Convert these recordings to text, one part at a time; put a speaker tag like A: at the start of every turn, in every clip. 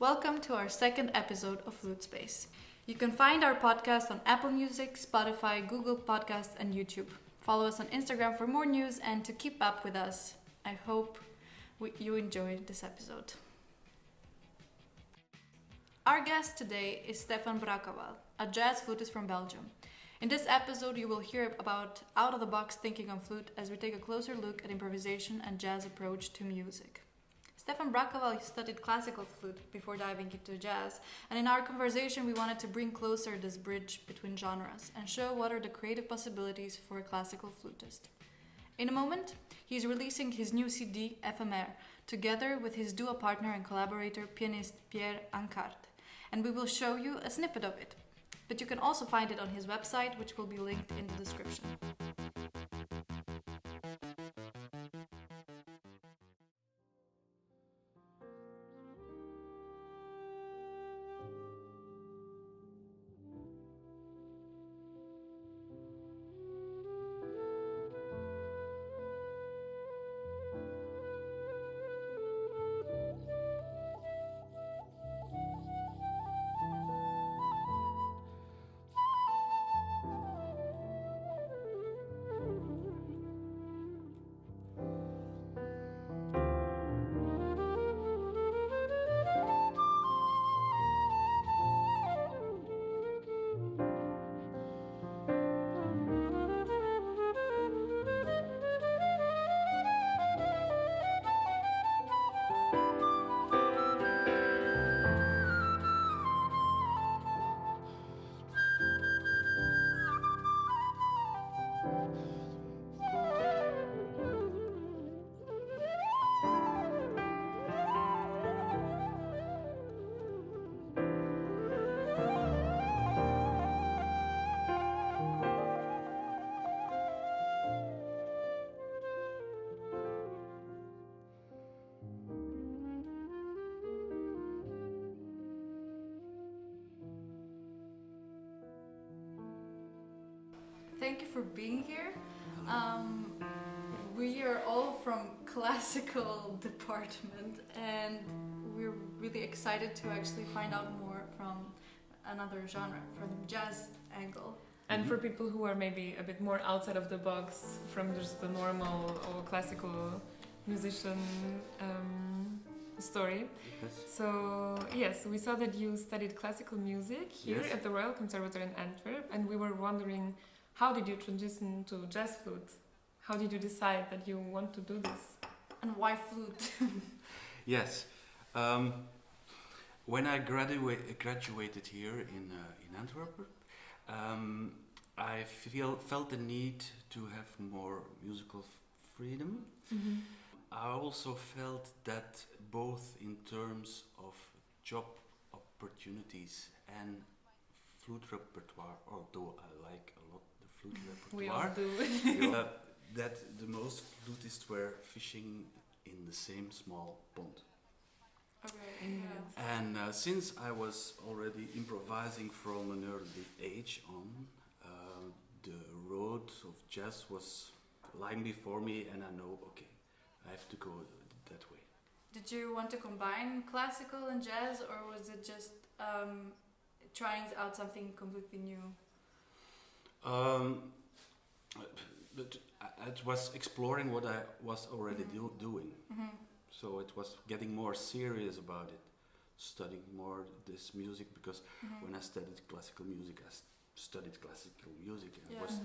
A: Welcome to our second episode of Flute Space. You can find our podcast on Apple Music, Spotify, Google Podcasts, and YouTube. Follow us on Instagram for more news and to keep up with us. I hope you enjoyed this episode. Our guest today is Stefan Bracaval, a jazz flutist from Belgium. In this episode, you will hear about out-of-the-box thinking on flute as we take a closer look at improvisation and jazz approach to music. Stefan Bracaval studied classical flute before diving into jazz, and in our conversation we wanted to bring closer this bridge between genres and show what are the creative possibilities for a classical flutist. In a moment, he's releasing his new CD, Éphémère, together with his duo partner and collaborator, pianist Pierre Anckaert, and we will show you a snippet of it. But you can also find it on his website, which will be linked in the description. Thank you for being here. We are all from classical department and we're really excited to actually find out more from another genre, from jazz angle.
B: And for people who are maybe a bit more outside of the box from just the normal or classical musician story.
C: Yes.
B: So yes, we saw that you studied classical music here
C: Yes.
B: at the Royal Conservatory in Antwerp, and we were wondering, how did you transition to jazz flute? How did you decide that you want to do this?
A: And why flute?
C: Yes. When I graduated here in Antwerp, I felt the need to have more musical freedom.
B: Mm-hmm.
C: I also felt that both in terms of job opportunities and flute repertoire, although I like a lot the flute
B: We all
C: repertoire,
B: do.
C: that the most flutists were fishing in the same small pond.
A: Okay.
B: Yeah.
C: And since I was already improvising from an early age on, the road of jazz was lying before me, and I know, okay, I have to go that way.
A: Did you want to combine classical and jazz, or was it just trying out something completely new?
C: But it was exploring what I was already doing.
A: Mm-hmm.
C: So it was getting more serious about it, studying more this music, because when I studied classical music, I studied classical music. And I was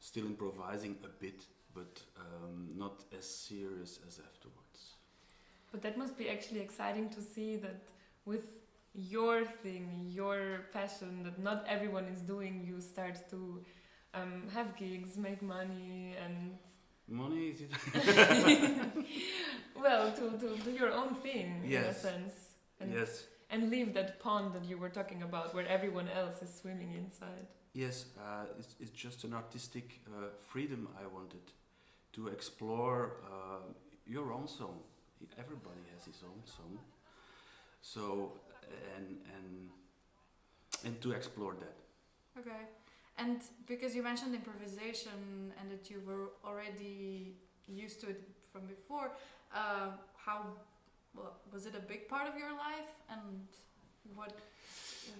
C: still improvising a bit, but not as serious as afterwards.
B: But that must be actually exciting to see that with your thing, your passion that not everyone is doing, you start to have gigs, make money, and
C: Money is it?
B: well, to do your own thing in a
C: Yes.
B: sense, and,
C: Yes.
B: and leave that pond that you were talking about, where everyone else is swimming inside.
C: Yes, it's just an artistic freedom I wanted to explore your own song. Everybody has his own song, so and to explore that.
A: Okay. And because you mentioned improvisation and that you were already used to it from before, how was it a big part of your life, and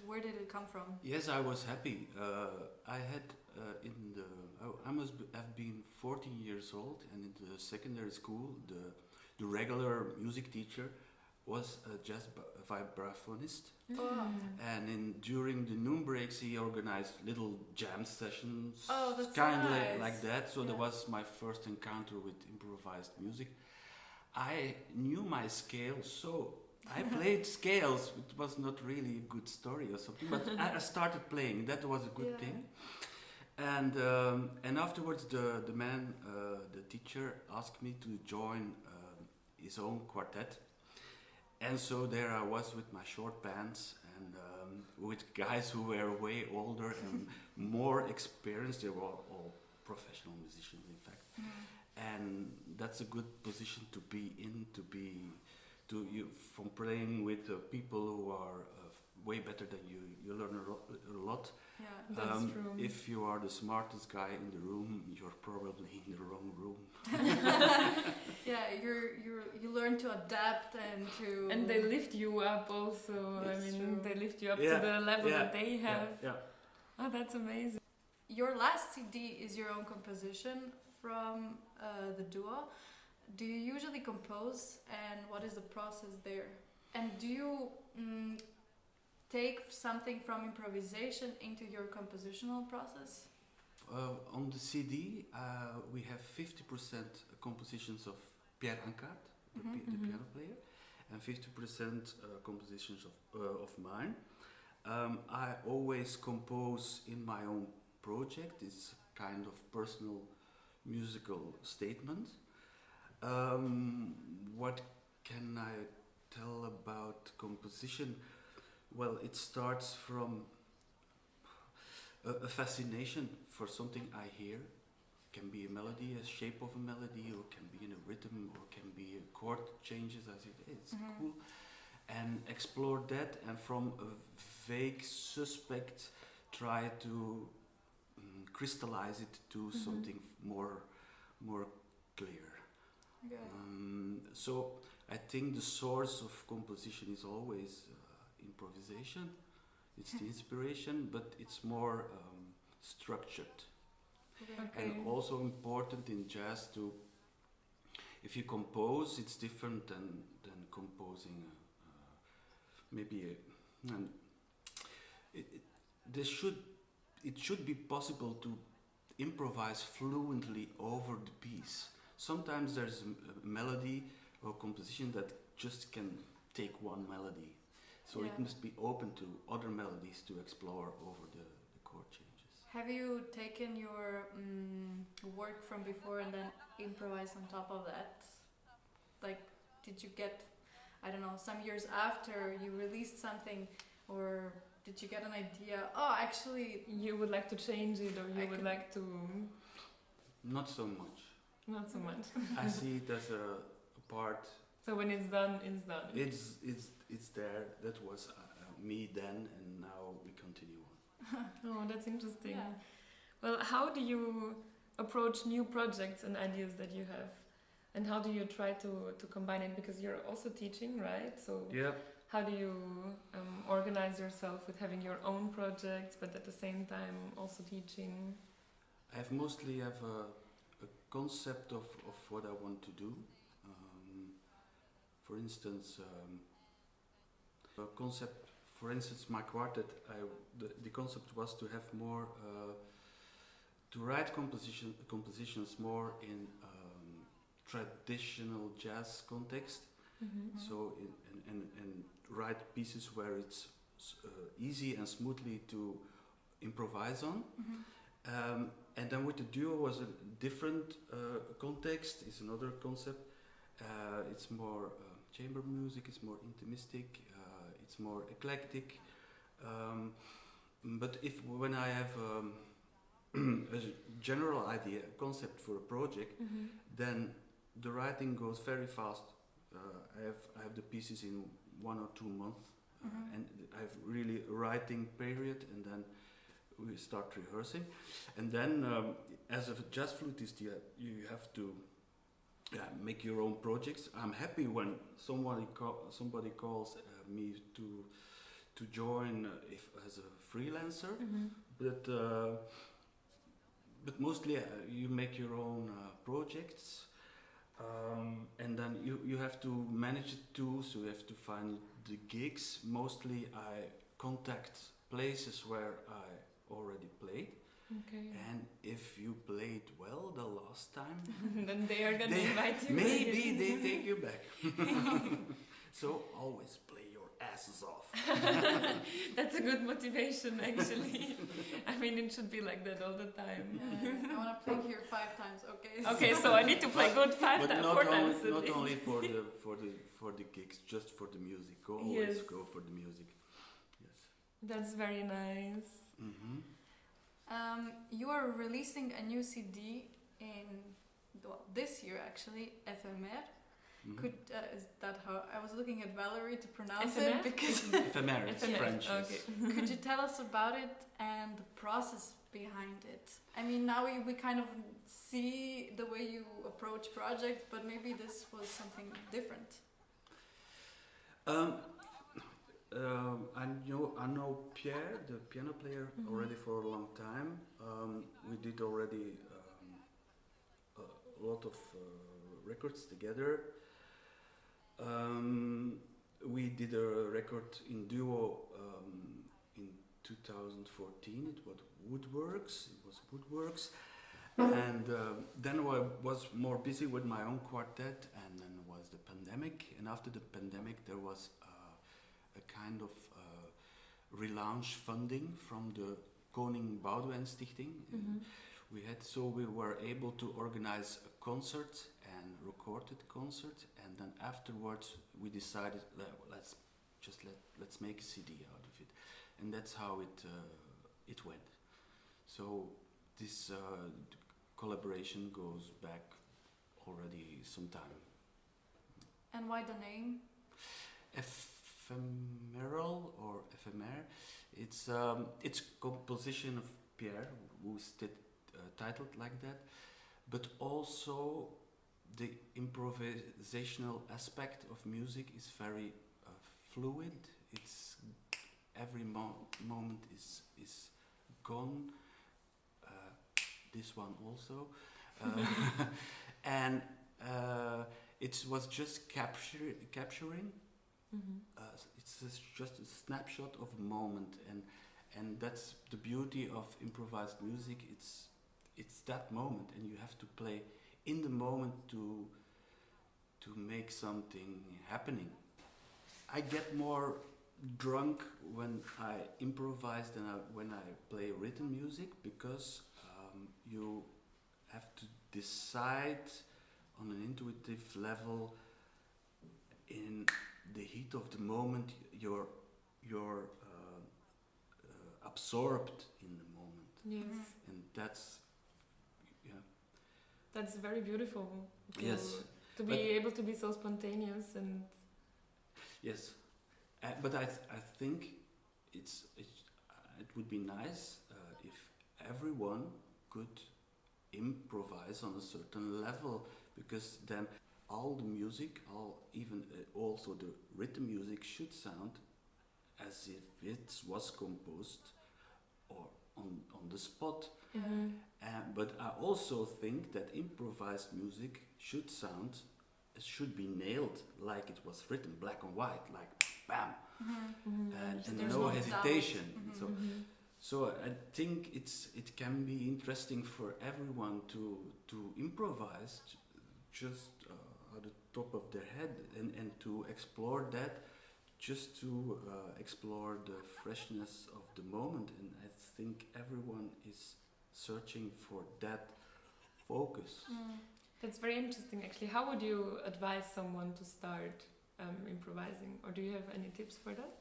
A: where did it come from?
C: Yes, I was happy. I had I must have been 14 years old, and in the secondary school, the regular music teacher was a jazz vibraphonist.
A: Oh.
C: And during the noon breaks, he organized little jam sessions,
A: Oh, that's
C: kind of
A: nice.
C: like that. So
A: Yeah.
C: that was my first encounter with improvised music. I knew my scales, so I played scales. It was not really a good story or something, but I started playing. That was a good thing. And afterwards, the man, the teacher, asked me to join his own quartet. And so there I was with my short pants and with guys who were way older and more experienced. They were all professional musicians, in fact. And that's a good position to be in, from playing with people who are way better than you. You learn a lot.
A: Yeah,
B: that's true.
C: If you are the smartest guy in the room, you're probably in the wrong room.
A: Yeah, you learn to adapt
B: and they lift you up also.
C: It's
B: true. They lift you up
C: Yeah,
B: to the level
C: yeah,
B: that they have.
C: Yeah.
B: Oh, that's amazing.
A: Your last CD is your own composition from the duo. Do you usually compose, and what is the process there? And do you take something from improvisation into your compositional process?
C: On the CD, we have 50% compositions of Pierre Anckaert, the piano player, and 50% compositions of mine. I always compose in my own project. It's kind of personal musical statement. What can I tell about composition? Well, it starts from a fascination for something I hear. Can be a melody, a shape of a melody, or can be in a rhythm, or can be a chord changes as it's cool. And explore that, and from a vague suspect try to crystallize it to something more clear.
A: Okay.
C: So I think the source of composition is always improvisation. It's the inspiration, but it's more structured.
A: Okay.
C: And also important in jazz to, if you compose, it's different than composing it should be possible to improvise fluently over the piece. Sometimes there's a melody or composition that just can take one melody. So it must be open to other melodies to explore over the chord changes.
A: Have you taken your work from before and then improvised on top of that? Like, did you get, I don't know, some years after you released something, or did you get an idea? Oh, actually,
B: you would like to change it, or you would like to...
C: Not so much.
B: Not so much.
C: I see it as a part.
B: So when it's done, it's done.
C: It's there. That was me then, and now we continue on.
B: Oh, that's interesting.
A: Yeah.
B: Well, how do you approach new projects and ideas that you have? And how do you try to combine it? Because you're also teaching, right? So
C: Yeah.
B: how do you organize yourself with having your own projects, but at the same time also teaching?
C: I mostly have a concept of what I want to do. For instance, my quartet, the concept was to have more, to write compositions more in traditional jazz context. So and write pieces where it's easy and smoothly to improvise on. And then with the duo was a different context. It's another concept. It's more chamber music. It's more intimistic. It's more eclectic. But when I have a general idea, a concept for a project, then the writing goes very fast. I have the pieces in 1 or 2 months, and I have really a writing period, and then we start rehearsing. And then, as a jazz flutist, you have to make your own projects. I'm happy when somebody calls me to join if as a freelancer, but mostly you make your own projects, and then you have to manage it too. So you have to find the gigs. Mostly I contact places where I already played.
B: Okay.
C: And if you played well the last time,
B: then they are going to invite you.
C: Maybe they take you back. So always play your asses off.
B: That's a good motivation, actually. I mean, it should be like that all the time.
A: I want to play here 5 times. Okay.
B: Okay, so I need to play good 4 times.
C: Not only for the gigs, just for the music. Always go for the music. Yes.
B: That's very nice.
C: Mm-hmm.
A: You are releasing a new CD in this year, actually, Éphémère.
C: Mm-hmm.
A: Is that how I was looking at Valerie to pronounce
B: Éphémère?
A: it? Because
C: Éphémère, it's French.
B: Okay.
A: Could you tell us about it and the process behind it? I mean, now we kind of see the way you approach projects, but maybe this was something different.
C: I know Pierre, the piano player, already for a long time. We did already a lot of records together. We did a record in duo in 2014. It was Woodworks. And then I was more busy with my own quartet, and then was the pandemic. And after the pandemic, there was a kind of relaunch funding from the Koning Boudewijn Stichting. We were able to organize a concert and recorded concert, and then afterwards we decided let's make a CD out of it, and that's how it went. So this collaboration goes back already some time.
A: And why the name?
C: Ephemeral or Éphémère. It's composition of Pierre, who's titled like that, but also the improvisational aspect of music is very fluid. It's every moment is gone. This one also, and it was just capturing. It's just a snapshot of a moment, and that's the beauty of improvised music. It's that moment, and you have to play in the moment to make something happening. I get more drunk when I improvise than when I play written music, because you have to decide on an intuitive level in the heat of the moment. You're absorbed in the moment.
B: Yes.
C: And that's
B: very beautiful. To be able to be so spontaneous and.
C: Yes, but I think it would be nice if everyone could improvise on a certain level, because then all the music, also the written music, should sound as if it was composed or on the spot. But I also think that improvised music should be nailed like it was written, black and white, like bam, and no hesitation. So I think it can be interesting for everyone to improvise just at the top of their head, and to explore that, just to explore the freshness of the moment. And I think everyone is searching for that focus.
B: That's very interesting, actually. How would you advise someone to start improvising, or do you have any tips for that?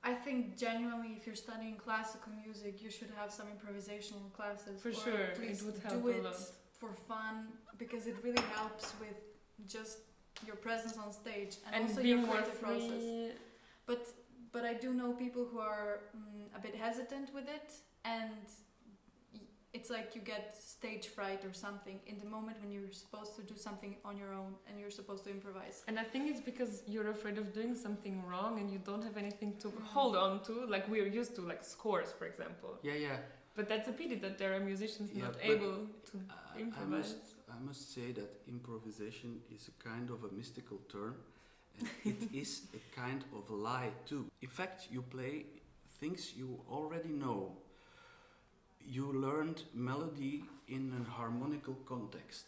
A: I think genuinely, if you're studying classical music, you should have some improvisational classes.
B: For sure, it would help a lot.
A: For fun, because it really helps with just your presence on stage and also
B: being
A: your
B: more
A: creative
B: free.
A: process. But I do know people who are a bit hesitant with it, and it's like you get stage fright or something in the moment when you're supposed to do something on your own and you're supposed to improvise.
B: And I think it's because you're afraid of doing something wrong and you don't have anything to hold on to, like we're used to, like scores, for example.
C: Yeah.
B: But that's a pity that there are musicians
C: Yeah,
B: not
C: but
B: able to improvise.
C: I must say that improvisation is a kind of a mystical term, and it is a kind of a lie too. In fact, you play things you already know. You learned melody in a harmonical context.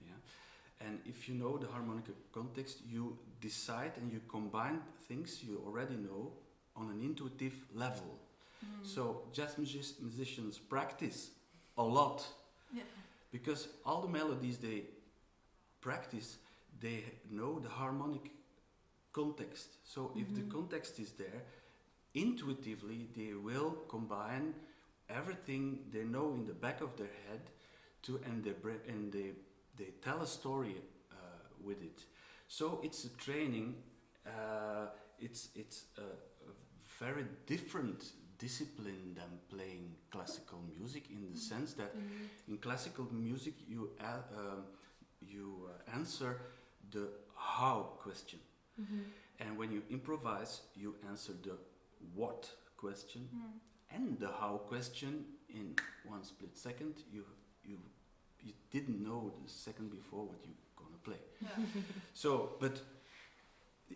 C: Yeah? And if you know the harmonical context, you decide and you combine things you already know on an intuitive level. So jazz musicians practice a lot.
A: Yeah.
C: Because all the melodies they practice, they know the harmonic context. So if the context is there, intuitively they will combine everything they know in the back of their head and they tell a story with it. So it's a training. It's a very different discipline than playing classical music, in the sense that in classical music you answer the how question, and when you improvise you answer the what question and the how question in one split second. You didn't know the second before what you're gonna play. So, but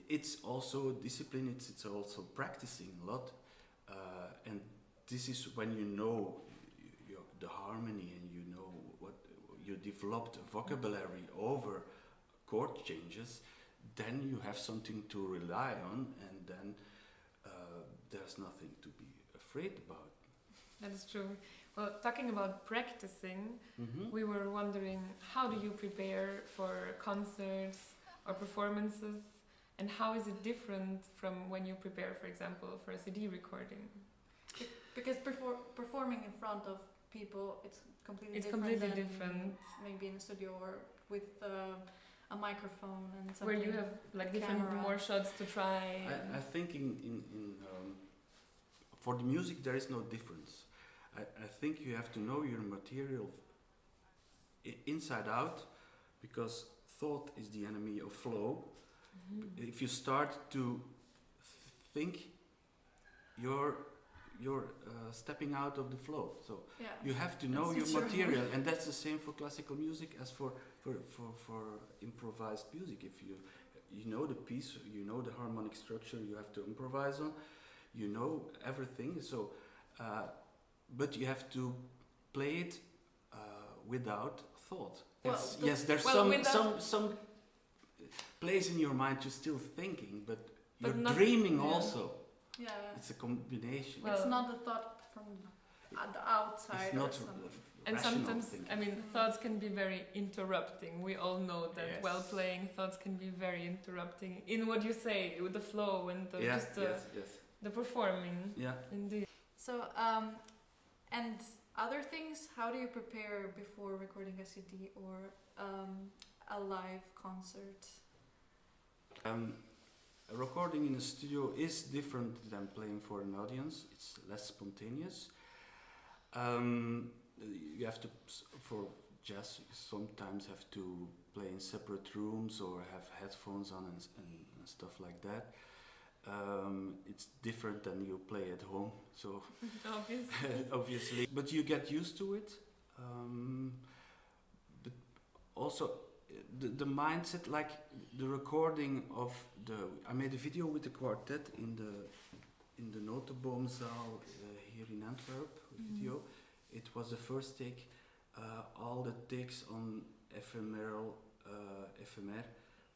C: it's also discipline. It's also practicing a lot. And this is when you know the harmony and you know what you developed vocabulary over chord changes, then you have something to rely on, and then there's nothing to be afraid about.
B: That is true. Well, talking about practicing, we were wondering, how do you prepare for concerts or performances, and how is it different from when you prepare, for example, for a CD recording?
A: Because performing in front of people, it's completely
B: different.
A: Maybe in a studio or with a microphone and something.
B: Where you have like different more shots to try.
C: I think in for the music there is no difference. I think you have to know your material inside out, because thought is the enemy of flow. If you start to think, you're stepping out of the flow. So you have to know your material, and that's the same for classical music as for improvised music. If you know the piece, you know the harmonic structure you have to improvise on, you know everything. So, but you have to play it without thought. Yes, there's some place in your mind you're still thinking, but you're dreaming also.
A: Yeah.
C: It's a combination.
A: Well, it's not a thought from the outside.
C: It's not
B: and sometimes,
C: thinking.
B: I mean, thoughts can be very interrupting. We all know that while playing, thoughts can be very interrupting in what you say, with the flow and the performing.
C: Yeah.
B: Indeed.
A: So, and other things, how do you prepare before recording a CD or a live concert?
C: A recording in a studio is different than playing for an audience. It's less spontaneous. You have to, for jazz, you sometimes have to play in separate rooms or have headphones on and stuff like that. It's different than you play at home, so obviously. But you get used to it. But also, the mindset, like the recording of I made a video with the quartet in the Notenboomzaal here in Antwerp. Video. It was the first take. All the takes on Éphémère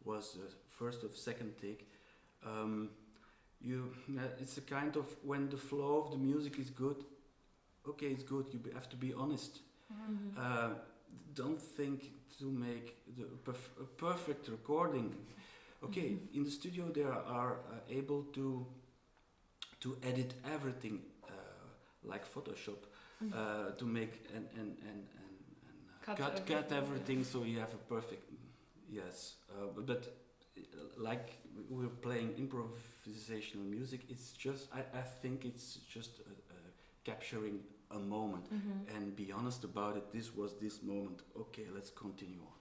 C: was the first of second take. It's a kind of, when the flow of the music is good, okay, it's good. You have to be honest. Don't think to make a perfect recording. Okay, in the studio they are able to edit everything like Photoshop, to make and cut everything so you have a perfect but like we're playing improvisational music, it's just I think it's just capturing a moment and be honest about it. This was this moment. Okay, let's continue on.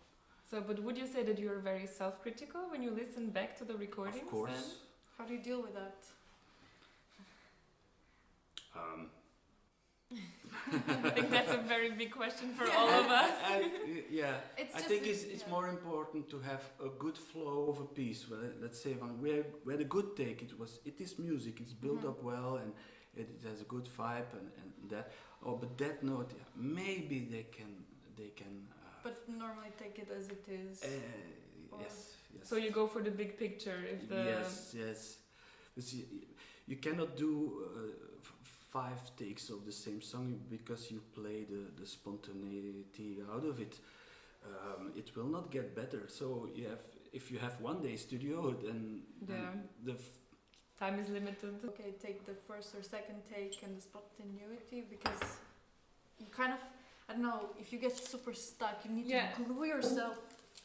B: So, but would you say that you're very self-critical when you listen back to the recordings?
C: Of course.
B: Then?
A: How do you deal with that?
B: I think that's a very big question for all of us.
C: I think it's more important to have a good flow of a piece. Well, let's say where the good take it is music. It's built up well and it has a good vibe and that. Oh, but that note, maybe they can.
A: But normally take it as it is.
C: Yes.
B: So you go for the big picture.
C: Yes. But you cannot do 5 takes of the same song because you play the spontaneity out of it. It will not get better. So if you have 1 day studio, then the
B: time is limited.
A: Okay, take the first or second take and the spontaneity, because you kind of, I don't know, if you get super stuck, you need to glue yourself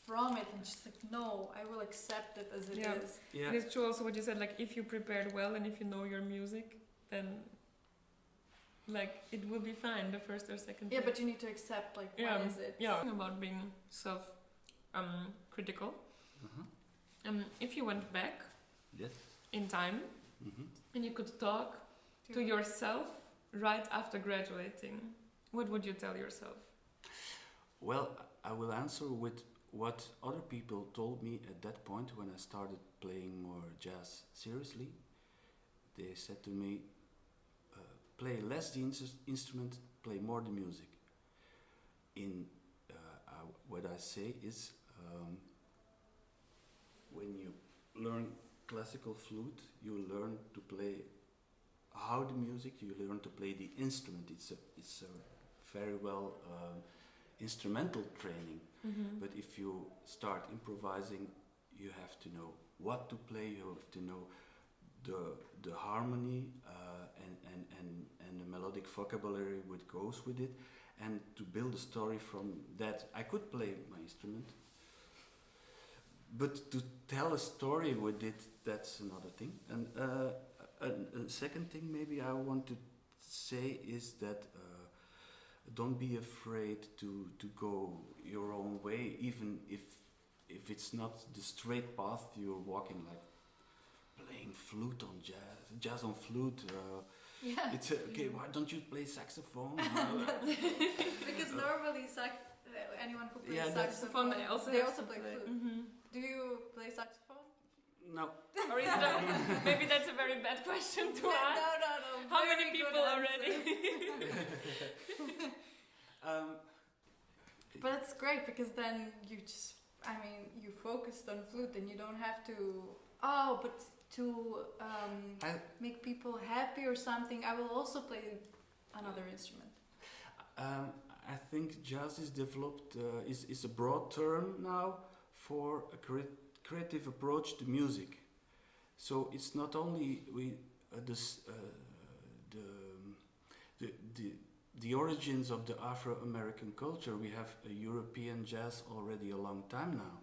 A: from it and just like, no, I will accept it as it is.
B: Yeah. And it's true also what you said, like if you prepared well and if you know your music, then like it will be fine the first or second take.
A: But you need to accept like what is it.
B: About being self critical. If you went back in time and you could talk to yourself right after graduating, what would you tell yourself?
C: Well, I will answer with what other people told me at that point when I started playing more jazz seriously. They said to me, play less the instrument, play more the music. What I say is, when you learn classical flute, you learn to play how the music, you learn to play the instrument. It's a very well instrumental training. But if you start improvising, you have to know what to play, you have to know the harmony and the melodic vocabulary which goes with it, and to build a story from that. I could play my instrument, but to tell a story with it, that's another thing. And a second thing maybe I want to say is that don't be afraid to go your own way, even if it's not the straight path you're walking, like playing flute on jazz on flute. It's okay. Why don't you play saxophone?
A: Because normally anyone who plays saxophone, they also play flute. Do you play saxophone?
C: No.
B: Or is it maybe that's a very bad question to ask.
A: No.
B: How many people already?
A: But it's great because then you you focused on flute and you don't have to. But to make people happy or something, I will also play another instrument.
C: I think jazz is developed, is a broad term now for a creative approach to music. So it's not only the origins of the Afro-American culture. We have a European jazz already a long time now,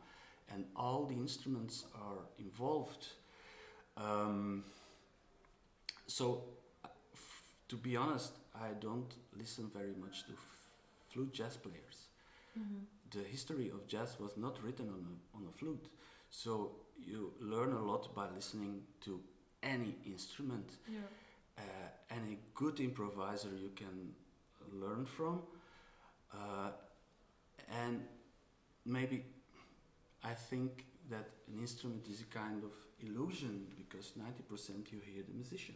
C: and all the instruments are involved. To be honest, I don't listen very much to flute jazz players. The history of jazz was not written on a flute, so you learn a lot by listening to any instrument. Any good improviser you can learn from, and maybe I think that an instrument is a kind of illusion because 90% you hear the musician.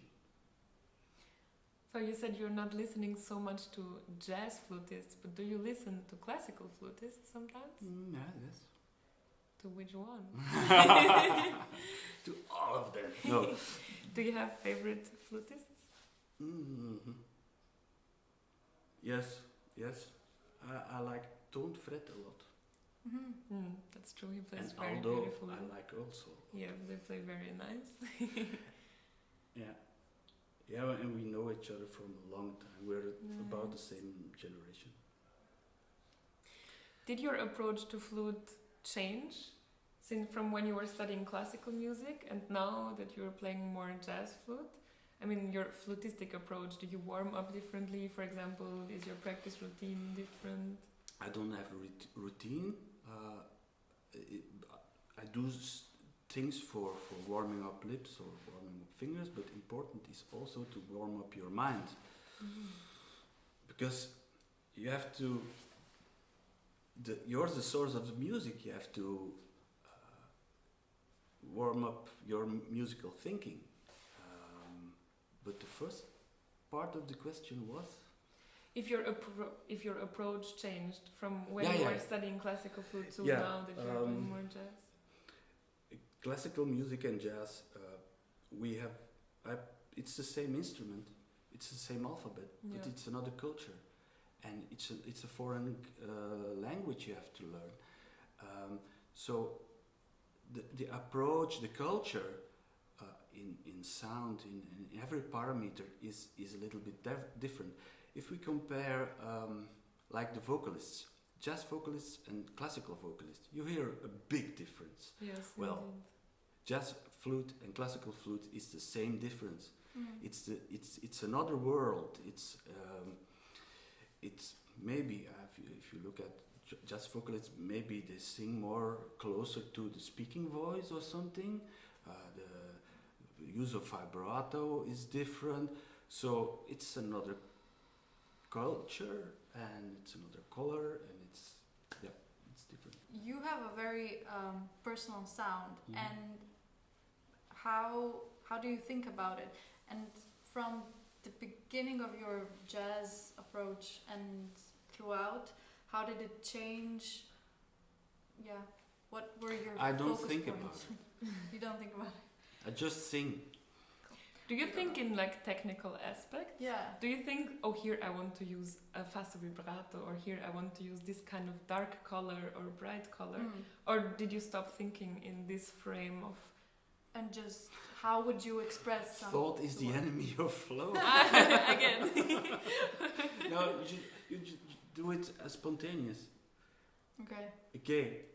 B: So you said you're not listening so much to jazz flutists, but do you listen to classical flutists sometimes?
C: Yes.
B: To which one?
C: To all of them. No.
B: Do you have favorite flutists?
C: Yes. I like Toon Fred a lot.
B: That's true. He plays
C: and
B: very
C: although
B: beautifully.
C: I like also.
B: Yeah, they play very nice.
C: Yeah, and we know each other from a long time. We're about the same generation.
B: Did your approach to flute change from when you were studying classical music and now that you're playing more jazz flute? I mean, your flutistic approach, do you warm up differently? For example, is your practice routine different?
C: I don't have a routine. I do things for warming up lips or warming up fingers, but important is also to warm up your mind. Because you have to, you're the source of the music, you have to warm up your musical thinking. But the first part of the question was?
B: If your approach changed from when you were studying classical flute to now that you're doing more jazz?
C: Classical music and jazz, it's the same instrument, it's the same alphabet, but it's another culture, and it's a foreign language you have to learn. So the approach, the culture, in sound, in every parameter is a little bit different. If we compare like the vocalists, jazz vocalists and classical vocalists, you hear a big difference.
B: Yes,
C: well,
B: indeed.
C: Jazz flute and classical flute is the same difference. It's another world. It's maybe if you look at jazz vocalists, maybe they sing more closer to the speaking voice or something. The use of vibrato is different. So it's another culture and it's another color and it's different.
A: You have a very personal sound, and how do you think about it? And from the beginning of your jazz approach and throughout, how did it change? Yeah, what were your
C: I don't
A: focus
C: think
A: points?
C: about it.
A: You don't think about it?
C: I just sing.
B: Do you think in like technical aspects?
A: Yeah.
B: Do you think, oh, here I want to use a fast vibrato, or here I want to use this kind of dark color or bright color? Or did you stop thinking in this frame of...
A: And just, how would you express something?
C: Thought is the enemy of flow.
B: Again.
C: No, you should do it spontaneous. Okay.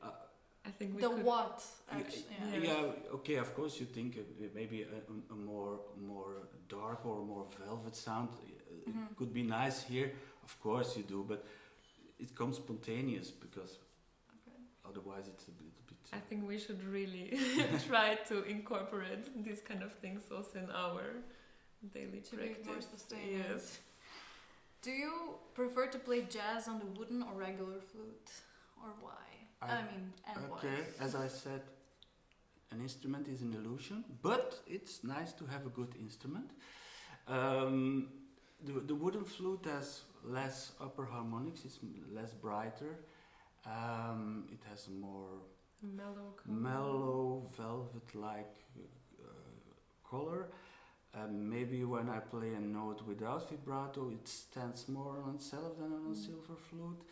B: I think we
A: the
B: could...
A: what, actually.
C: Okay, of course you think maybe a more dark or more velvet sound could be nice here. Of course you do, but it comes spontaneous because otherwise it's a little bit...
B: I think we should really try to incorporate these kind of things also in our daily
A: To
B: practice.
A: be more sustainable.
B: Yes.
A: Do you prefer to play jazz on the wooden or regular flute? Or why?
C: Okay, as I said, an instrument is an illusion, but it's nice to have a good instrument. The wooden flute has less upper harmonics, it's less brighter. It has a more mellow velvet-like color. Maybe when I play a note without vibrato, it stands more on itself than on a silver flute.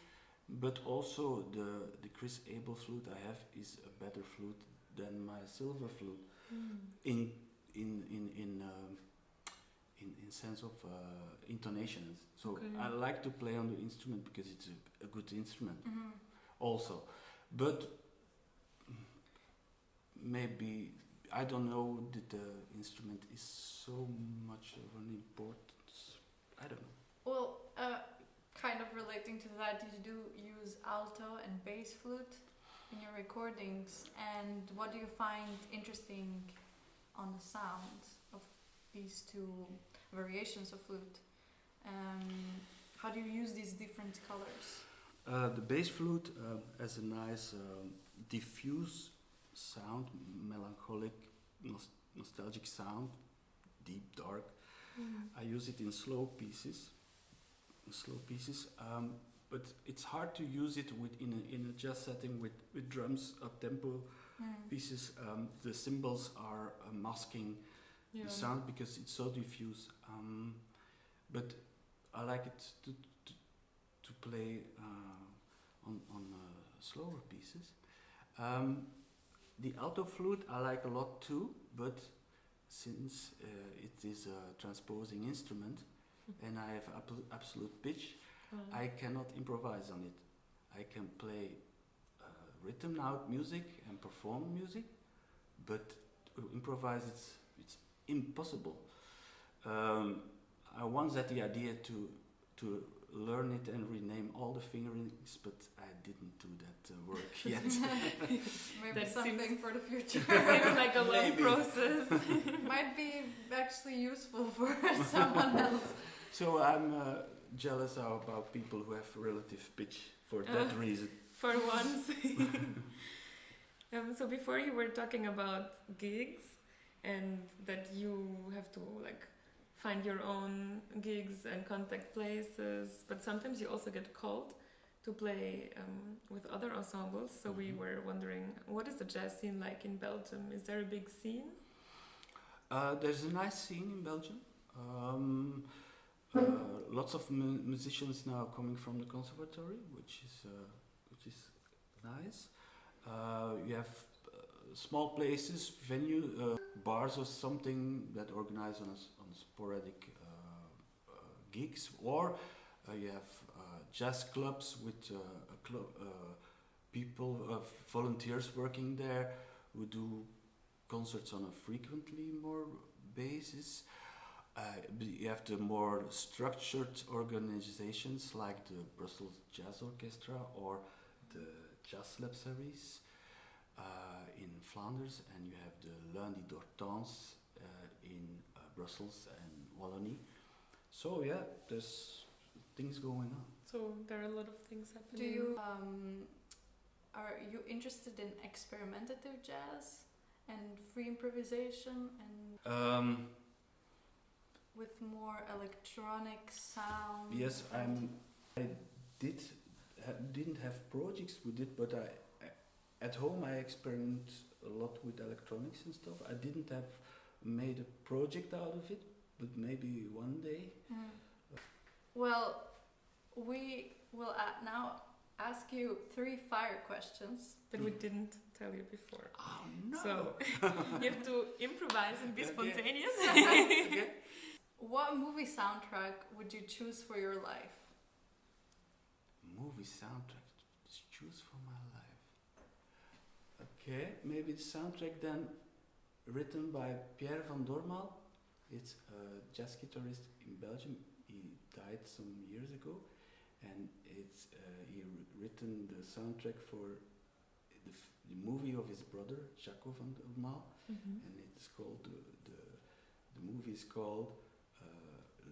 C: But also the Chris Abel flute I have is a better flute than my silver flute in sense of intonations. So I like to play on the instrument because it's a good instrument also. But maybe I don't know that the instrument is so much of an importance. I don't know.
A: Well, kind of relating to that, you do use alto and bass flute in your recordings, and what do you find interesting on the sound of these two variations of flute? How do you use these different colors?
C: The bass flute has a nice diffuse sound, melancholic, nostalgic sound, deep, dark. I use it in slow pieces, but it's hard to use it in a jazz setting with drums, up-tempo pieces. The cymbals are masking the sound because it's so diffuse. But I like it to play on slower pieces. The alto flute I like a lot too, but since it is a transposing instrument and I have absolute pitch, I cannot improvise on it. I can play rhythm out music and perform music, but to improvise it's impossible. I once had the idea to learn it and rename all the fingerings, but I didn't do that work yet.
A: Maybe
B: That
A: something
B: seems-
A: for the future.
B: Seems like a long
C: Maybe.
B: process.
A: Might be actually useful for someone else.
C: So I'm jealous about people who have relative pitch for that reason.
B: For once. So before you were talking about gigs and that you have to like find your own gigs and contact places, but sometimes you also get called to play with other ensembles. So we were wondering, what is the jazz scene like in Belgium? Is there a big scene?
C: There's a nice scene in Belgium. Lots of musicians now coming from the conservatory, which is nice. You have small places, bars or something that organize on sporadic gigs, or you have jazz clubs with people, volunteers working there who do concerts on a frequently more basis. You have the more structured organizations like the Brussels Jazz Orchestra or the Jazz Lab series in Flanders, and you have the Lundi d'Hortense in Brussels and Wallonie. So yeah, there's things going on.
B: So there are a lot of things happening.
A: Are you interested in experimentative jazz and free improvisation and with more electronic sound?
C: Yes, I didn't have projects with it, but I at home I experiment a lot with electronics and stuff. I didn't have made a project out of it, but maybe one day.
A: Well, we will now ask you 3 fire questions.
B: That we didn't tell you before.
C: Oh no!
B: So you have to improvise and be
C: Okay.
B: spontaneous.
C: Okay.
A: What movie soundtrack would you choose for your life?
C: Movie soundtrack to choose for my life. Okay, maybe the soundtrack then written by Pierre van Dormaal. It's a jazz guitarist in Belgium. He died some years ago, and it's he written the soundtrack for the movie of his brother Jaco van Dormaal, and it's called the movie is called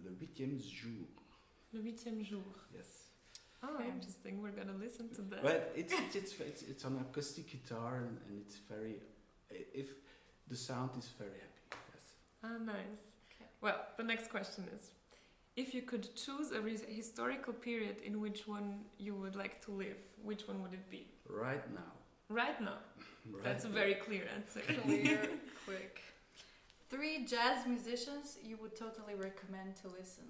C: Le 8e jour.
B: Le 8e jour.
C: Yes.
B: Oh,
A: Okay.
B: interesting. We're gonna listen to that.
C: But it's on acoustic guitar and it's very, if the sound is very happy. Yes.
B: Ah, nice.
A: Okay.
B: Well, the next question is, if you could choose a historical period in which one you would like to live, which one would it be?
C: Right now.
B: Right now.
C: Right
B: That's a
C: now.
B: very clear answer.
A: Clear, quick. 3 jazz musicians you would totally recommend to listen.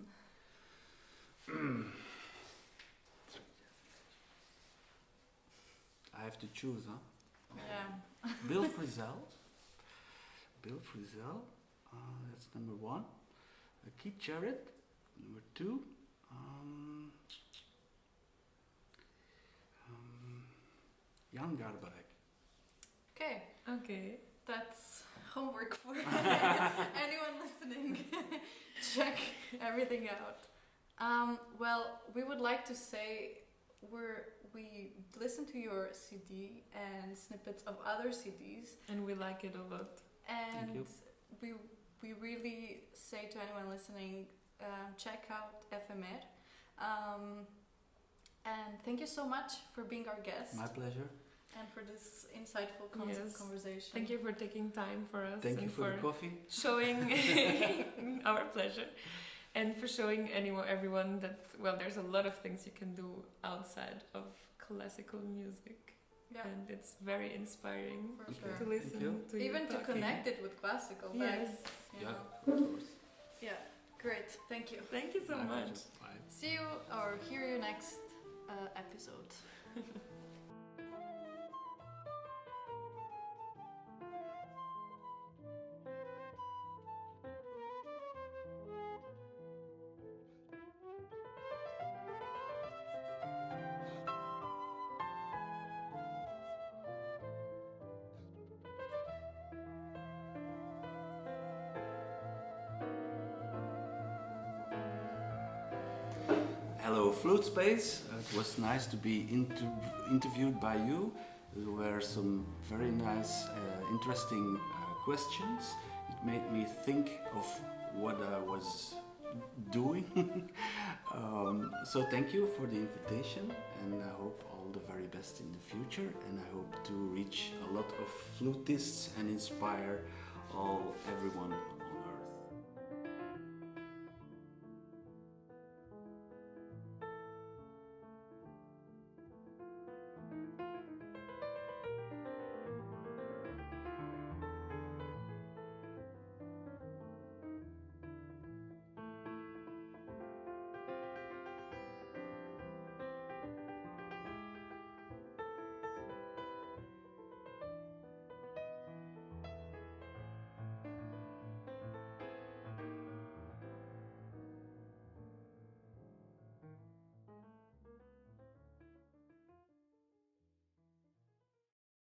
C: I have to choose, huh?
A: Yeah.
C: Bill Frisell. That's number 1. Keith Jarrett, number 2. Jan Garbarek.
A: Okay,
B: Okay.
A: that's homework for anyone listening. Check everything out. Well, we would like to say we listen to your CD and snippets of other CDs,
B: And we like it a lot.
A: and
C: you.
A: we really say to anyone listening, check out Éphémère. And thank you so much for being our guest
C: My pleasure.
A: and for this insightful
B: Yes.
A: conversation.
B: Thank you for taking time for us.
C: Thank you
B: and
C: for the coffee.
B: showing our pleasure, and for showing everyone that, well, there's a lot of things you can do outside of classical music,
A: Yeah,
B: and it's very inspiring
A: for
C: Okay.
A: sure.
B: to listen
C: you.
B: to you
A: Even to
B: talking.
A: connect it with classical.
B: Yes.
A: you
C: Yeah,
A: know.
C: of course.
A: Yeah, great. Thank you.
B: Thank you so
C: My
B: much.
C: pleasure. Bye.
A: See you or hear you next episode.
C: Hello, Flute Space. It was nice to be interviewed by you. There were some very nice, interesting questions. It made me think of what I was doing. So thank you for the invitation, and I hope all the very best in the future, and I hope to reach a lot of flutists and inspire everyone